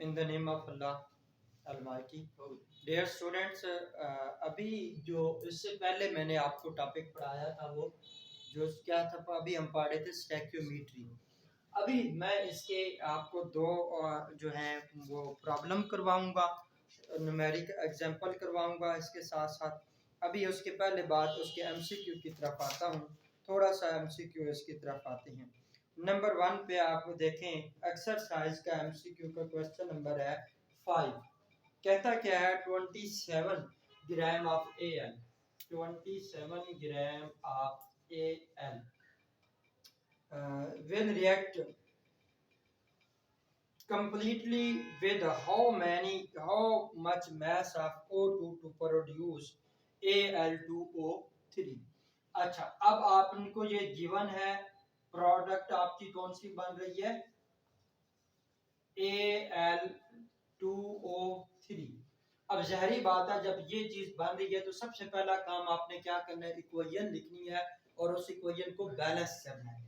In the name of Allah Almighty. Dear students, अभी जो इससे पहले मैंने आपको टॉपिक पढ़ाया था वो जो क्या था, अभी हम पढ़े थे स्टैक्योमेट्री। अभी मैं इसके आपको दो जो हैं वो प्रॉब्लम करवाऊंगा, न्यूमेरिक एग्जांपल करवाऊंगा इसके साथ साथ। अभी उसके पहले बात उसके एमसीक्यू की तरफ आता हूँ, थोड़ा सा एमसीक्यू इसकी तरफ आते हैं। नंबर 1 पे आप देखें, एक्सरसाइज का एमसीक्यू का क्वेश्चन नंबर है 5। कहता क्या है, 27 gram of L, 27 gram of L will react completely with how much mass of O2 to produce Al2O3। अच्छा, अब आपको ये गिवन है, प्रोडक्ट आपकी कौन सी बन रही है, Al2O3। अब जहरी बात है, जब ये चीज बन रही है तो सबसे पहला काम आपने क्या करना है, इक्वेशन लिखनी है और उस इक्वेशन को बैलेंस करना है।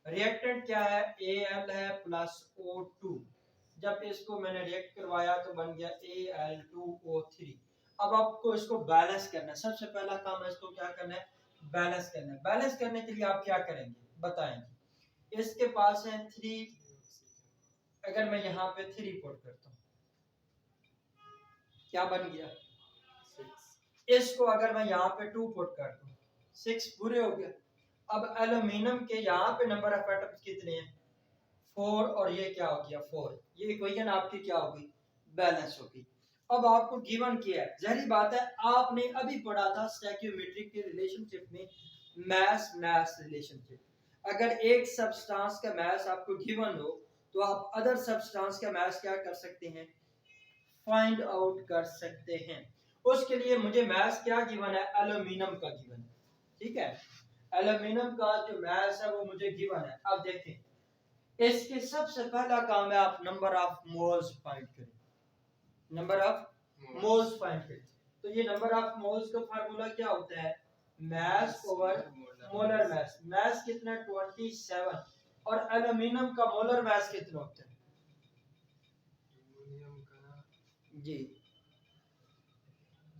रिएक्टेंट क्या है, Al है प्लस O2। जब इसको मैंने रिएक्ट करवाया तो बन गया Al2O3। अब आपको इसको बैलेंस करना है, सबसे पहला काम है इसको क्या करना है, बैलेंस करना है। बैलेंस करने के लिए आप क्या करेंगे बताएंगे। इसके पास है 3, अगर मैं यहाँ पे 3 पुट करता हूँ क्या बन गया 6। इसको अगर मैं यहाँ पे 2 पुट कर दूं 6 पूरे हो गया। अब एल्यूमिनियम के यहाँ पे नंबर ऑफ एटम्स कितने हैं, 4, और ये क्या हो गया 4। ये इक्वेशन आपकी क्या होगी, बैलेंस होगी। अब आपको गिवन किया है, जहरी बात है आपने अभी पढ़ा था स्टैक्योमेट्री के रिलेशनशिप में मास मास रिलेशनशिप। अगर एक सब्सटेंस का मास आपको गिवन हो तो आप अदर सब्सटेंस का मास क्या कर सकते हैं, फाइंड आउट कर सकते हैं। उसके लिए मुझे मास क्या गिवन है, एल्यूमिनियम का गिवन है, ठीक है। एल्यूमिनियम का जो मास है वो मुझे गिवन है। अब देखें, इसके सबसे पहला काम है आप नंबर ऑफ मोल्स फाइंड करें, नंबर ऑफ मोल्स फाइंड करें। तो ये नंबर ऑफ मोल्स का फार्मूला क्या होता है, मास ओवर मोलर मास। मास कितना 27, और एल्यूमिनियम का मोलर मास कितना होता है जी।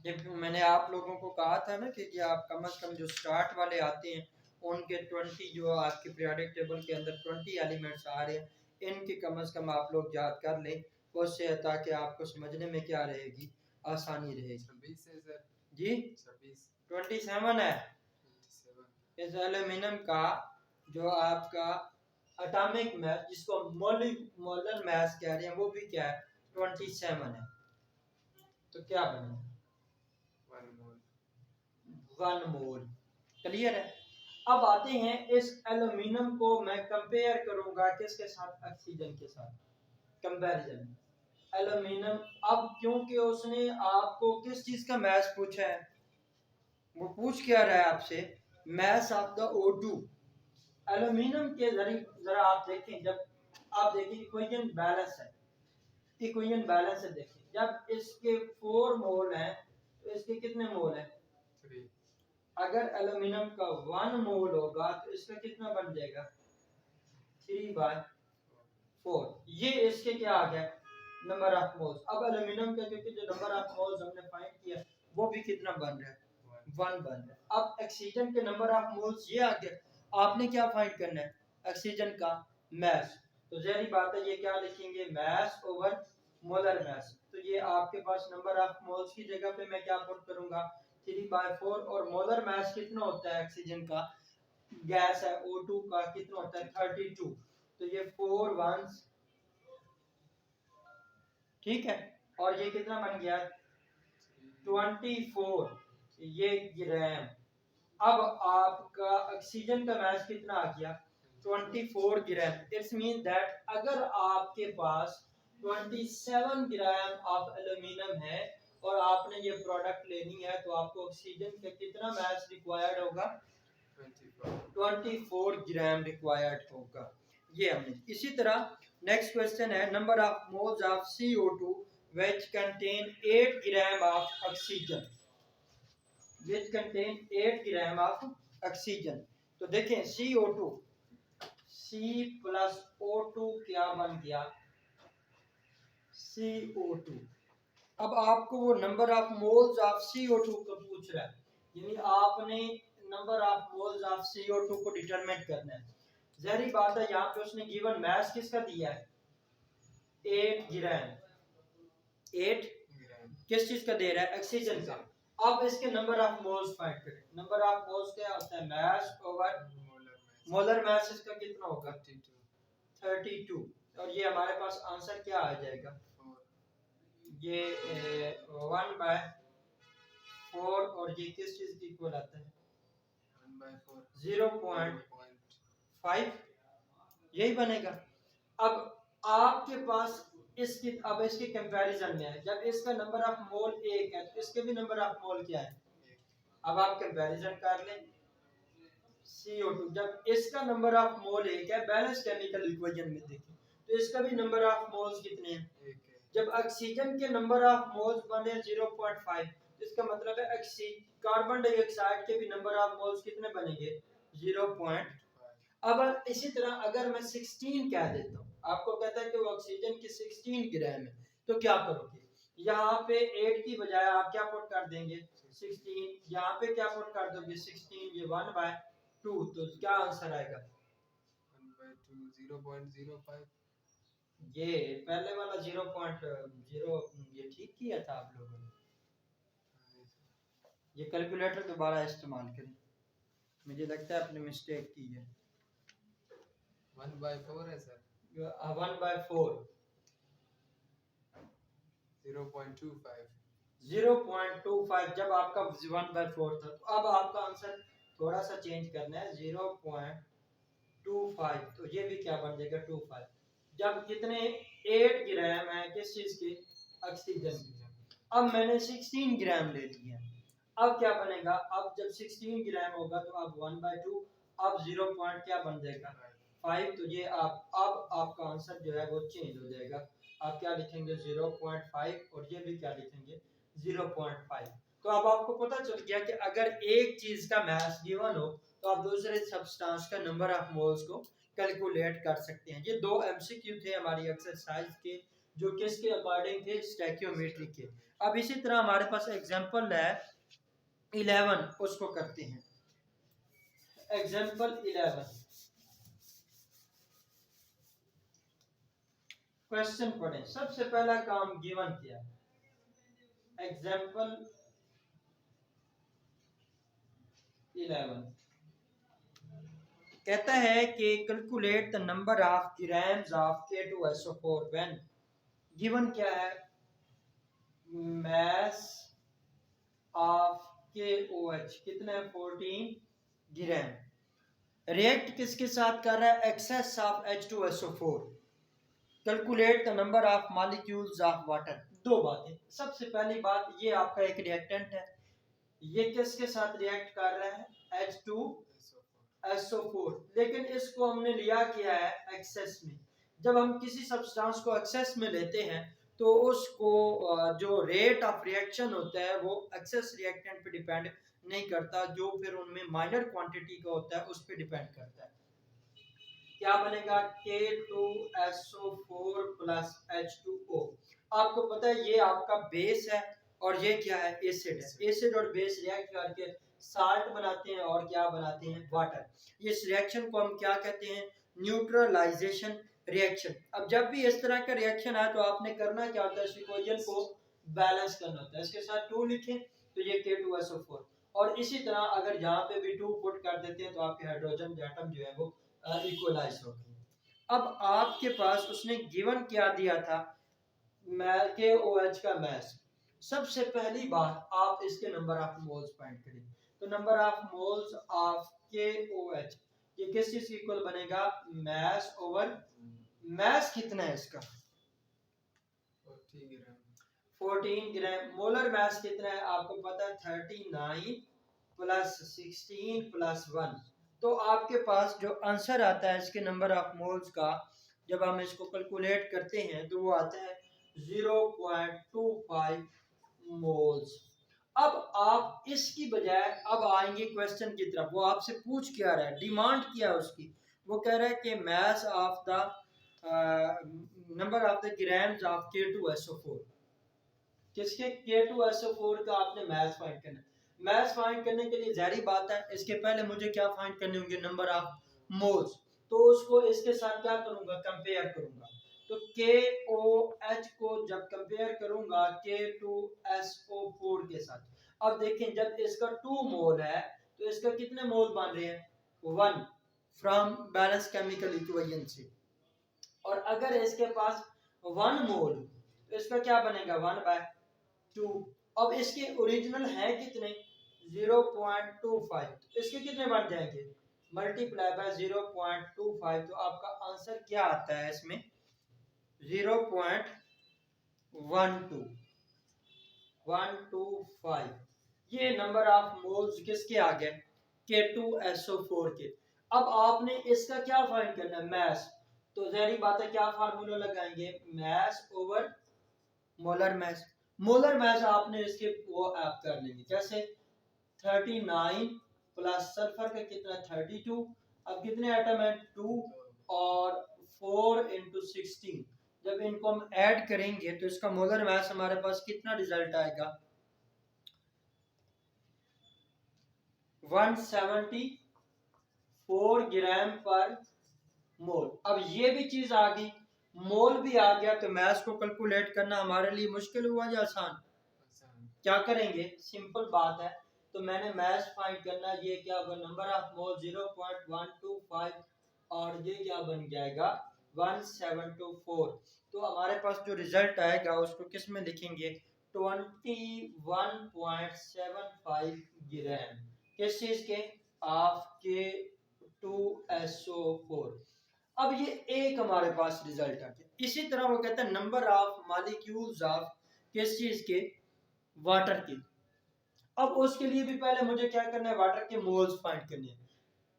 ये मैंने आप लोगों को कहा था ना कि आप कम से कम जो स्टार्ट वाले आते हैं उनके 20 जो आपके पीरियोडिक टेबल के अंदर 20 एलिमेंट्स आ रहे हैं, इनकी कम से कम आप लोग याद कर लें, उससे ताकि आपको समझने में क्या रहेगी, आसानी रहेगी। 26 है सर जी, 27 है। इस एल्यूमिनियम का जो आपका एटॉमिक मास जिसको मोलर मास कह रहे हैं वो भी क्या है 27 है। तो क्या बनेगा 1 मोल। क्लियर है। अब आते हैं इस एल्यूमिनियम को मैं कंपेयर करूंगा किसके साथ, ऑक्सीजन के साथ, कंपैरिजन एल्यूमिनियम। अब क्योंकि उसने आपको किस चीज का मास पूछा है, वो पूछ क्या रहा है आपसे, mass of the O2। Aluminium के जरा आप देखें, जब आप देखें इक्वेशन बैलेंस है, इक्वेशन बैलेंस है, देखें जब इसके 4 मोल हैं तो इसके कितने मोल हैं 3। अगर एल्यूमिनियम का 1 मोल होगा तो इसका कितना बन जाएगा 3/4। ये इसके क्या आ गया नंबर ऑफ मोल्स। अब एल्यूमिनियम का क्योंकि जो नंबर ऑफ मोल्स हमने फाइंड किया वो भी कितना बन रहा है 1 बन रहा है। अब ऑक्सीजन के नंबर ऑफ मोल्स ये आ गया, आपने क्या फाइंड करना है, ऑक्सीजन का मास। तो जहरी बात है ये क्या लिखेंगे, मास ओवर मोलर मास। तो ये आपके पास नंबर ऑफ मोल्स की जगह पे मैं क्या पुट करूंगा 3/4, और मोलर मास कितना होता है ऑक्सीजन का, गैस है O2 का कितना होता है 32। तो ये 4 1 ठीक है, और ये कितना बन गया 24, ये ग्राम। अब आपका ऑक्सीजन का मास कितना आ गया 24 ग्राम। इट्स मीन दैट अगर आपके पास 27 ग्राम ऑफ एल्यूमिनियम है और आपने ये प्रोडक्ट लेनी है तो आपको ऑक्सीजन का कितना मास रिक्वायर्ड होगा 24 ग्राम रिक्वायर्ड होगा। ये हमने। इसी तरह नेक्स्ट क्वेश्चन है, number of moles of CO2 which contain 8 gram of oxygen, which contain 8 gram of oxygen। तो देखें CO2 C plus O2 क्या बन गया CO2। अब आपको वो number of moles of CO2 को पूछ रहा है, यानी आपने number of moles of CO2 को डिटरमिन करना है। ज़ाहिर बात है यहाँ पे उसने गिवन मास किसका दिया है, 8 ग्राम। 8 किस चीज का दे रहा है, ऑक्सीजन का। अब इसके नंबर ऑफ मोल्स फाइंड करें। नंबर ऑफ मोल्स क्या होता है, मास ओवर मोलर मास। इसका कितना होगा, 32। और ये हमारे पास आंसर क्या आ जाएगा, ये 1/4। और ये किस चीज की इक्वल आता है, 0.5, यही बनेगा। अब आपके पास इसकी, अब इसके कंपैरिजन में है, जब इसका नंबर ऑफ मोल 1 है तो इसके भी नंबर ऑफ मोल क्या है। अब आप कंपैरिजन कर लें, CO2 जब इसका नंबर ऑफ मोल 1 है, बैलेंस केमिकल इक्वेशन में देखें तो इसका भी नंबर ऑफ मोल्स कितने हैं, जब ऑक्सीजन के नंबर ऑफ मोल्स बने 0.5, इसका मतलब है कार्बन डाइऑक्साइड के भी नंबर ऑफ मोल्स कितने बनेंगे, 0.5। अब इसी तरह अगर मैं 16 कह देता हूँ, आपको कहता है कि वो ऑक्सीजन की 16 ग्राम है, तो क्या करोगे, यहाँ पे 8 की बजाय आप क्या पुट कर देंगे, 16। यहाँ पे क्या पुट कर दोगे, 16, ये 1/2, तो क्या आंसर आएगा, 0.05। ये पहले वाला 0.0 ये ठीक किया था आप लोगों ने। ये कैलकुलेटर दोबारा इस्तेमाल करें, मुझे लगता है आपने मिस्टेक की है। 1/4 है सर, 1/4, 0.25। 0.25 जब आपका 1/4 था, तो अब आपका आंसर थोड़ा सा चेंज करना है, 0.25, तो ये भी क्या बन जाएगा, 25। जब कितने 8 ग्राम है किस चीज के, ऑक्सीजन की। अब मैंने 16 ग्राम ले लिया, अब क्या बनेगा, अब जब 16 ग्राम होगा तो अब 1/2, अब 0 पॉइंट क्या बन जाएगा, 5। तो ये आप, अब आपका आंसर जो है वो चेंज हो जाएगा। आप क्या लिखेंगे, 0.5, और ये भी क्या लिखेंगे, 0.5। तो अब आपको पता चल गया कि अगर एक चीज का मास गिवन हो तो आप दूसरे सब्सटेंस का नंबर ऑफ मोल्स को कैलकुलेट कर सकते हैं। ये 2 MCQ थे हमारी एक्सरसाइज के, जो किसके अकॉर्डिंग थे, स्टैकियोमेट्री के। अब इसी तरह हमारे पास एग्जांपल है 11, उसको करते हैं। एग्जांपल 11, क्वेश्चन पढ़ें। सबसे पहला काम गिवन किया, एग्जांपल 11 कहता है कि calculate the number of grams of K2SO4 when given क्या है, मास ऑफ KOH कितना है, 14 ग्राम। रिएक्ट किसके साथ कर रहा है, excess of H2SO4। Calculate the number of molecules of water. दो बातें, सबसे पहली बात, ये आपका एक रिएक्टेंट है, ये किसके साथ रिएक्ट कर रहा है, H2SO4, लेकिन इसको हमने लिया किया है एक्सेस में। जब हम किसी सब्सटेंस को एक्सेस में लेते हैं तो उसको जो रेट ऑफ रिएक्शन होता है वो एक्सेस रिएक्टेंट पे डिपेंड नहीं करता, जो फिर उनमें माइनर क्वांटिटी का होता है उस पे डिपेंड करता है। क्या बनेगा, K2SO4 प्लस H2O। आपको पता है ये आपका बेस है और ये क्या है, एसिड है। एसिड और बेस रिएक्ट करके साल्ट बनाते हैं और क्या बनाते हैं, वाटर। इस रिएक्शन को हम क्या कहते हैं, न्यूट्रलाइजेशन रिएक्शन। अब जब भी इस तरह का रिएक्शन आए तो आपने करना क्या होता है, इस इक्वेशन को बैलेंस करना होता है। इसके साथ 2 लिखें तो ये K2SO4, और इसी तरह अगर यहाँ पे भी 2 पुट कर देते हैं तो आपके हाइड्रोजन एटम जो है वो इक्वलाइज होगी। अब आपके पास उसने गिवन क्या दिया था, KOH का मास। सबसे पहली बात आप इसके नंबर ऑफ मोल्स फाइंड करें, तो number of moles of KOH ये किस चीज इक्वल बनेगा, मास ओवर मास कितना है इसका, 14 ग्राम। मोलर मास कितना है आपको पता है, 39 प्लस 16 प्लस 1। तो आपके पास जो आंसर आता है इसके नंबर ऑफ मोल्स का, जब हम इसको कैलकुलेट करते हैं तो वो आता है 0.25 मोल्स। अब आप इसकी बजाय अब आएंगे क्वेश्चन की तरफ। वो आपसे पूछ क्या रहा है, डिमांड किया उसकी, वो कह रहा है कि mass of the number of the grams of K2SO4। किसके? K2SO4 का आपने मास फाइंड करना है। मास फाइंड करने के लिए जारी बात है, इसके पहले मुझे क्या फाइंड करने होंगे? Number of moles. तो उसको इसके साथ क्या करूंगा? कंपेयर करूंगा। तो KOH को जब कंपेयर करूंगा K2SO4 के साथ, अब देखें जब इसका 2 मोल है तो इसका कितने मोल बन रहे हैं? 1 फ्रॉम बैलेंस केमिकल इक्वेशन से। और अगर इसके पास 1 मोल तो इसका क्या बनेगा? 1/2। अब इसके ओरिजिनल है कितने? 0.25। इसके कितने बन जाएंगे? Multiply by 0.25। तो आपका आंसर क्या आता है इसमें? 0.125। ये नंबर ऑफ मोल्स किसके आ गए? K2SO4 के। अब आपने इसका क्या फाइंड करना है? मास। तो जहरी बात है, क्या फार्मूला लगाएंगे? मास over molar mass. Molar mass आपने इसके वो ऐप कर लेंगे। कैसे? 39 प्लस सल्फर का कितना? 32। अब कितने एटम है? 2 और 4 इंटू 16। जब इनको हम ऐड करेंगे तो इसका मोलर मास हमारे पास कितना रिजल्ट आएगा? 174 ग्राम पर मोल। अब ये भी चीज आ गई, मोल भी आ गया, तो मास को कैलकुलेट करना हमारे लिए मुश्किल हुआ या आसान? क्या करेंगे? सिंपल बात है। तो मैंने मास फाइंड करना, ये क्या होगा? नंबर ऑफ मोल 0.125 और ये क्या बन जाएगा? 1724। तो हमारे पास जो रिजल्ट आएगा उसको किस में लिखेंगे? 21.75 ग्राम। किस चीज के? Of K2SO4। अब ये एक हमारे पास रिजल्ट आ गया। इसी तरह वो कहता है नंबर ऑफ मॉलिक्यूल्स ऑफ किस चीज के? वाटर के। अब उसके लिए भी पहले मुझे क्या करना है? वाटर के मोल्स फाइंड करने हैं।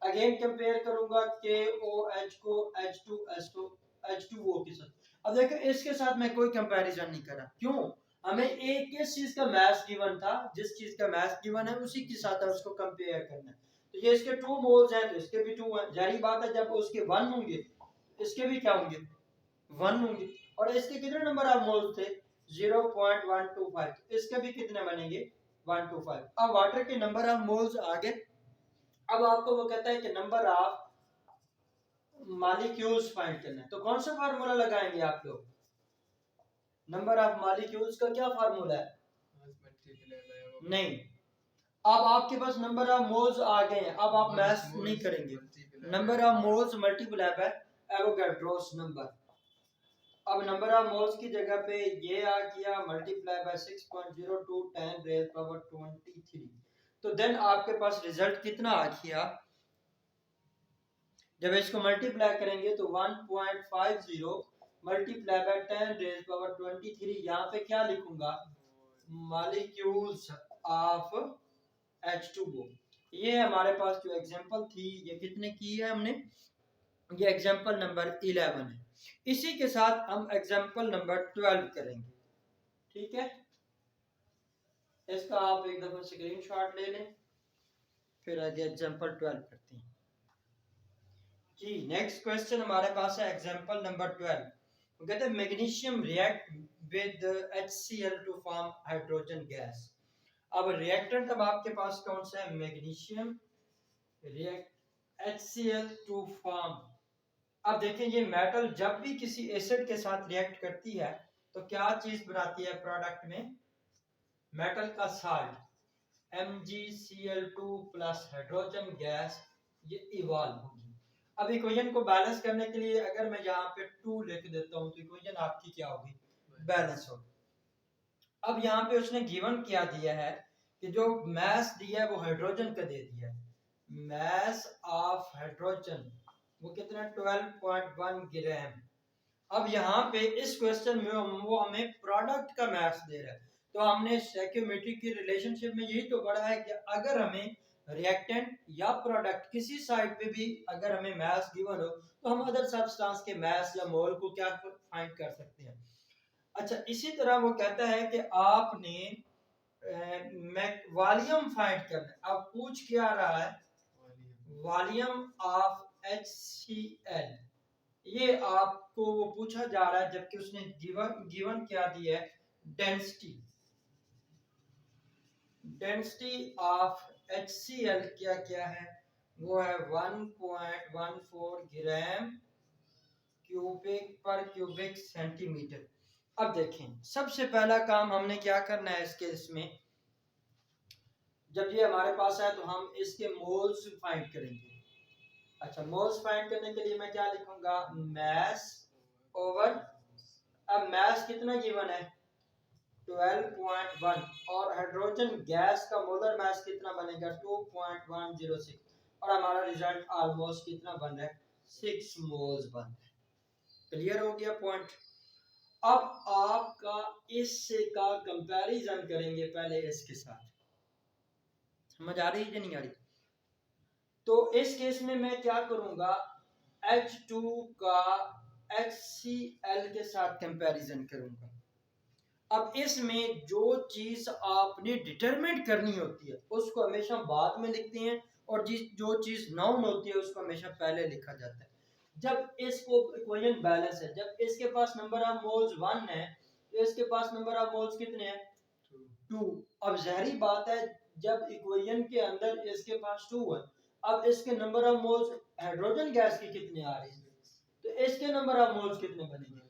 अगेन कंपेयर करूंगा KOH को H2SO के साथ। अब देखो इसके साथ मैं कोई कंपैरिजन नहीं कर रहा। क्यों? हमें एक किस चीज का मास गिवन था, जिस चीज का मास गिवन है उसी के साथ उसको कंपेयर करना है। तो ये इसके 2 मोल्स हैं तो इसके भी 2 हैं। जारी बात है जब उसके 1 होंगे इसके भी क्या होंगे? 1 होंगे। और इसके कितने नंबर ऑफ मोल्स थे? 0.125। इसके भी कितने बनेंगे? 125। अब वाटर के नंबर ऑफ मोल्स आ गए। अब आपको वो कहता है कि नंबर ऑफ मॉलिक्यूल्स फाइंड करना है। तो कौन सा फार्मूला लगाएंगे आप लोग? नंबर ऑफ मॉलिक्यूल्स का क्या फार्मूला है? नहीं, अब आपके पास नंबर ऑफ मोल्स आ गए हैं, अब आप मैथ नहीं करेंगे। Number of moles multiply bye Avogadro's number. अब नंबर ऑफ मोल्स की जगह पे ये आ गया मल्टीप्लाई बाय 6.02 10 रेज़ पावर 23। तो देन आपके पास रिजल्ट कितना आ गया? जब इसको मल्टीप्लाई करेंगे तो 1.50 मल्टीप्लाई बाय 10 रेज़ पावर 23। यहाँ पे क्या लिखूंगा? Molecules of H2O। ये हमारे पास जो एग्जांपल थी, ये कितने की है हमने? ये एग्जांपल नंबर 11 है। इसी के साथ हम एग्जांपल नंबर 12 करेंगे। ठीक है, इसका आप एक दफा स्क्रीनशॉट ले लें, फिर आगे एग्जांपल 12 करते हैं। जी नेक्स्ट क्वेश्चन हमारे पास है एग्जांपल नंबर 12। वो कहते हैं magnesium react with HCl to form hydrogen gas. अब रिएक्टेंट अब आपके पास कौन सा है? Magnesium react HCl to form. अब देखें ये मेटल जब भी किसी एसिड के साथ रिएक्ट करती है तो क्या चीज बनाती है प्रोडक्ट में? मेटल का salt MgCl2 plus hydrogen gas ये इवॉल्व होगी। अब इक्वेशन को बैलेंस करने के लिए अगर मैं यहाँ पे 2 लिख देता हूँ तो इक्वेशन आपकी क्या होगी? बैलेंस होगी। अब यहाँ पे उसने गिवन क्या दिया है कि जो मास दिया है वो हाइड्रोजन का दे दिया है। मास ऑफ हाइड्रोजन वो कितना? 12.1 ग्राम। अब यहाँ पे इस क्वेश्चन में वो हमें प्रोडक्ट का मास दे रहा है। तो हमने स्टोइकियोमेट्री की रिलेशनशिप में यही तो पढ़ा है कि अगर हमें रिएक्टेंट या प्रोडक्ट किसी साइड पे भी अगर हमें मास गिवन हो तो हम अदर सब्सटेंस के मास या मोल को क्या फाइंड कर सकते हैं। अच्छा, इसी तरह वो कहता है कि आपने वॉल्यूम फाइंड करना है। अब पूछ क्या रहा है? Volume of HCl। ये आपको वो पूछा जा रहा है जबकि उसने गिवन क्या दिया है, डेंसिटी। डेंसिटी ऑफ HCl क्या क्या है, वो है 1.14 ग्राम क्यूबिक पर क्यूबिक सेंटीमीटर। अब देखें, सबसे पहला काम हमने क्या करना है इसके इसमें, जब ये हमारे पास है तो हम इसके मोल्स फाइंड करेंगे। अच्छा, मोल्स फाइंड करने के लिए मैं क्या लिखूंगा, मैस ओवर, अब मैस कितना गिवन है 12.1 और हाइड्रोजन गैस का मोलर मास कितना बनेगा 2.106 और हमारा रिजल्ट ऑलमोस्ट कितना बन रहा है 6 मोल्स बन रहा है। क्लियर हो गया पॉइंट। अब आपका इससे का कंपैरिजन करेंगे पहले इसके साथ, समझ आ रही है कि नहीं आ रही। तो इस केस में मैं क्या करूंगा, H2 का HCl के साथ कंपैरिजन करूंगा। अब इसमें जो चीज आपने डिटरमिनेट करनी होती है उसको हमेशा बाद में लिखते हैं और जो चीज नाउन होती है उसको हमेशा पहले लिखा जाता है। जब इसको इक्वेशन बैलेंस है, जब इसके पास नंबर ऑफ मोल्स 1 है तो इसके पास नंबर ऑफ मोल्स कितने हैं 2। अब जहरी बात है जब इक्वेशन के अंदर इसके पास 2 है, अब इसके number of moles hydrogen gas की कितने आ रही है तो इसके नंबर ऑफ मोल्स कितने बनेंगे,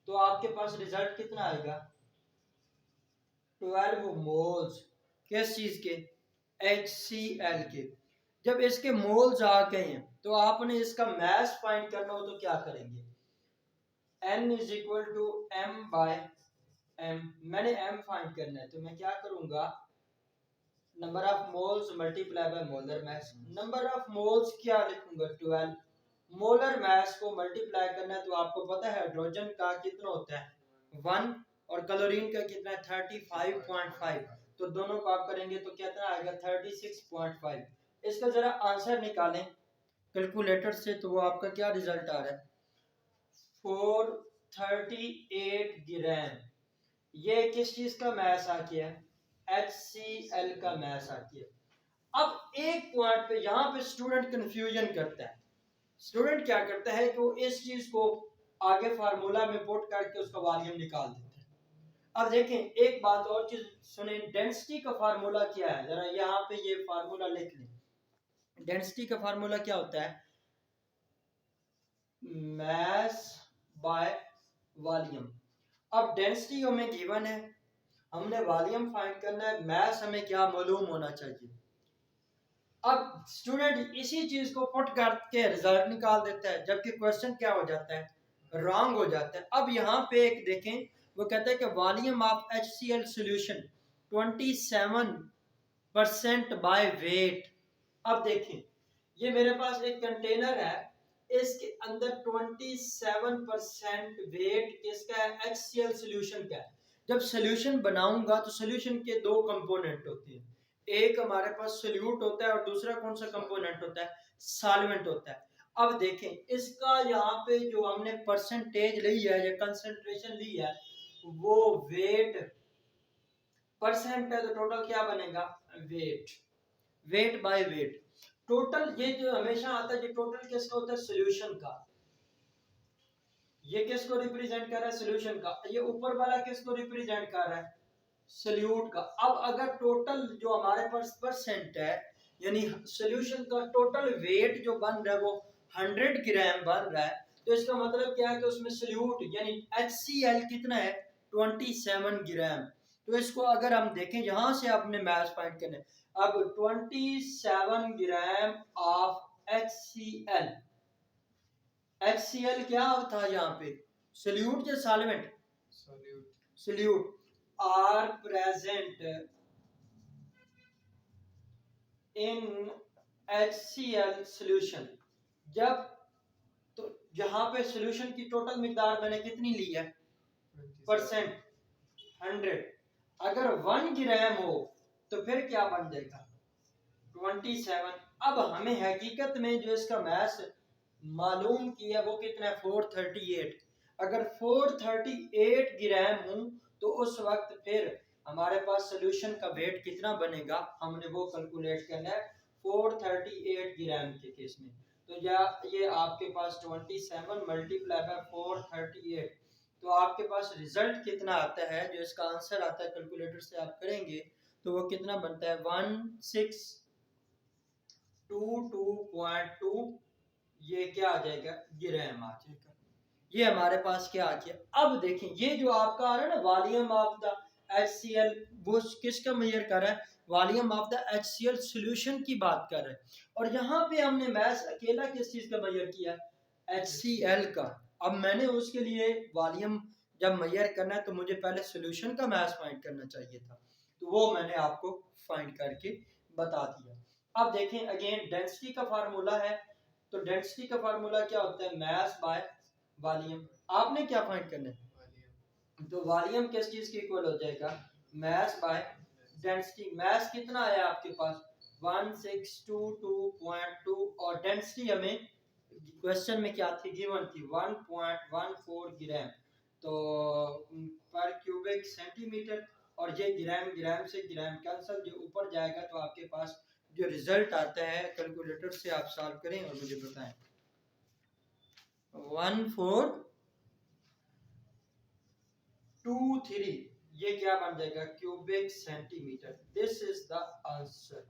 तो आपके पास रिजल्ट कितना आएगा 12 मोल्स किस चीज के HCl के। जब इसके मोल्स आ गए हैं तो आपने इसका मास फाइंड करना हो तो क्या करेंगे, N is equal to M by M, मैंने M फाइंड करना है तो मैं क्या करूंगा number of moles multiply by molar mass. Number of moles क्या लिखूंगा 12, मोलर मास को मल्टीप्लाई करना है तो आपको पता है हाइड्रोजन का कितना होता है 1 और क्लोरीन का कितना है 35.5, तो दोनों को आप करेंगे तो कितना आएगा 36.5। इसका जरा आंसर निकालें कैलकुलेटर से तो वो आपका क्या रिजल्ट आ रहा है 438 ग्राम। ये किस चीज का मास आ गया है HCl का मास आ गया। अब एक पॉइंट पे यहाँ पे स्टूडेंट कंफ्यूजन करता है, स्टूडेंट क्या करता है कि वो इस चीज को आगे फार्मूला में पुट करके उसका वॉल्यूम निकाल देता है। अब देखें एक बात और चीज सुने, डेंसिटी का फार्मूला क्या है, जरा यहाँ पे ये फार्मूला लिख लें। डेंसिटी का फार्मूला क्या होता है मास बाय वॉल्यूम। अब डेंसिटी हमें गिवन है, हमने वॉल्यूम फाइंड करना है, मास हमें क्या मालूम होना चाहिए। अब स्टूडेंट इसी चीज को पुट करके रिजल्ट निकाल देता है जबकि क्वेश्चन क्या हो जाता है रॉन्ग हो जाता है। अब यहाँ पे एक देखें वो कहता है कि volume of HCl solution 27% by weight. अब देखें ये मेरे पास एक कंटेनर है, इसके अंदर 27% वेट किसका है HCl सॉल्यूशन का है। जब सॉल्यूशन बनाऊंगा तो सॉल्यूशन के दो कंपोनेंट होते हैं, एक हमारे पास सोल्यूट होता है और दूसरा कौन सा कंपोनेंट होता है सॉल्वेंट होता है। अब देखें इसका यहाँ पे जो हमने परसेंटेज ली है या कंसंट्रेशन ली है वो वेट परसेंट है तो टोटल क्या बनेगा weight, weight by weight. Total ये जो हमेशा आता है, ये टोटल किसका होता है सॉल्यूशन का, ये किसको रिप्रेजेंट कर रहा है सॉल्यूशन का, ये ऊपर वाला किसको रिप्रेजेंट कर रहा है सॉल्यूट का। अब अगर टोटल जो हमारे पास परसेंट है यानी सॉल्यूशन का टोटल वेट जो बन रहा है वो 100 ग्राम बन रहा है, तो इसका मतलब क्या है कि उसमें सॉल्यूट यानी HCl कितना है 27 ग्राम। तो इसको अगर हम देखें यहाँ से आपने मास फाइंड करना है, अब 27 ग्राम ऑफ HCl, HCl क्या था यहाँ पे सॉल्यूट या solvent, solute are present in HCl solution। जब तो यहाँ पे सॉल्यूशन की टोटल मिकदार मैंने कितनी ली है परसेंट 100, अगर 1 ग्राम हो तो फिर क्या बन जाएगा 27। अब हमें हकीकत में जो इसका मास मालूम किया वो कितना है 438, अगर 438 ग्राम हूं तो उस वक्त फिर हमारे पास सॉल्यूशन का वेट कितना बनेगा हमने वो कैलकुलेट करना है 438 ग्राम के केस में। तो ये आपके पास 27 मल्टीप्लाई बाय 4 38। तो आपके पास रिजल्ट कितना आता है, जो इसका आंसर आता है कैलकुलेटर से आप करेंगे तो वो कितना बनता है 1622.2। ये क्या आ जाएगा, ग्राम आ जाएगा। ये हमारे पास क्या आ गया। अब देखें ये जो आपका आ रहा है ना वॉल्यूम ऑफ द HCl, वो किसका मेजर कर रहा है, volume of the HCl solution की बात कर रहे हैं। और यहाँ पे हमने मैथ अकेला किस चीज का मेजर किया, HCl का। अब मैंने उसके लिए वॉल्यूम जब मेजर करना है तो मुझे पहले सॉल्यूशन का मैथ फाइंड करना चाहिए था, तो वो मैंने आपको फाइंड करके बता दिया। अब देखें अगेन डेंसिटी का फार्मूला है, तो डेंसिटी का फार्मूला क्या होता है, मास बाय वॉल्यूम। आपने क्या फाइंड करना है, तो वॉल्यूम किस चीज के इक्वल हो जाएगा, मास बाय डेंसिटी। मास कितना आया आपके पास 1622.2 और डेंसिटी हमें क्वेश्चन में क्या थी, गिवन थी 1.14 ग्राम तो पर क्यूबिक सेंटीमीटर। और ये ग्राम ग्राम से ग्राम कैंसिल, जो ऊपर जाएगा तो आपके पास जो रिजल्ट आता है कैलकुलेटर से आप सॉल्व करें और मुझे बताएं। 1423 ये क्या बन जाएगा, cubic centimetre. This is the answer.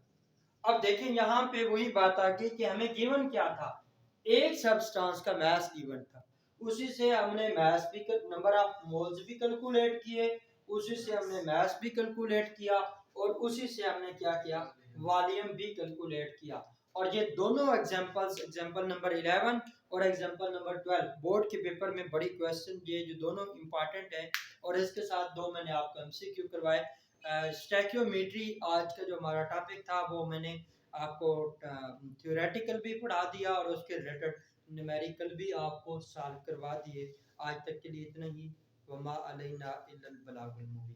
अब देखें यहाँ पे वही बात आ गई कि हमें गिवन क्या था, एक सब्सटेंस का मास गिवन था, उसी से हमने मास भी नंबर ऑफ मोल्स भी कैलकुलेट किए, उसी से हमने मास भी कैलकुलेट किया और उसी से हमने क्या किया, वॉल्यूम भी कैलकुलेट किया। और ये दोनों एग्जांपल्स, एग्जांपल नंबर 11 और एग्जांपल नंबर 12 बोर्ड के पेपर में बड़ी क्वेश्चन, ये जो दोनों इंपॉर्टेंट है। और इसके साथ दो मैंने आपको एमसीक्यू करवाए। स्टैक्योमेट्री आज का जो हमारा टॉपिक था वो मैंने आपको थ्योरेटिकल भी पढ़ा दिया और उसके रिलेटेड न्यूमेरिकल भी आपको सॉल्व करवा दिए। आज तक के लिए इतना ही। वमा अलैना इल्लल बलागुल मुबीन।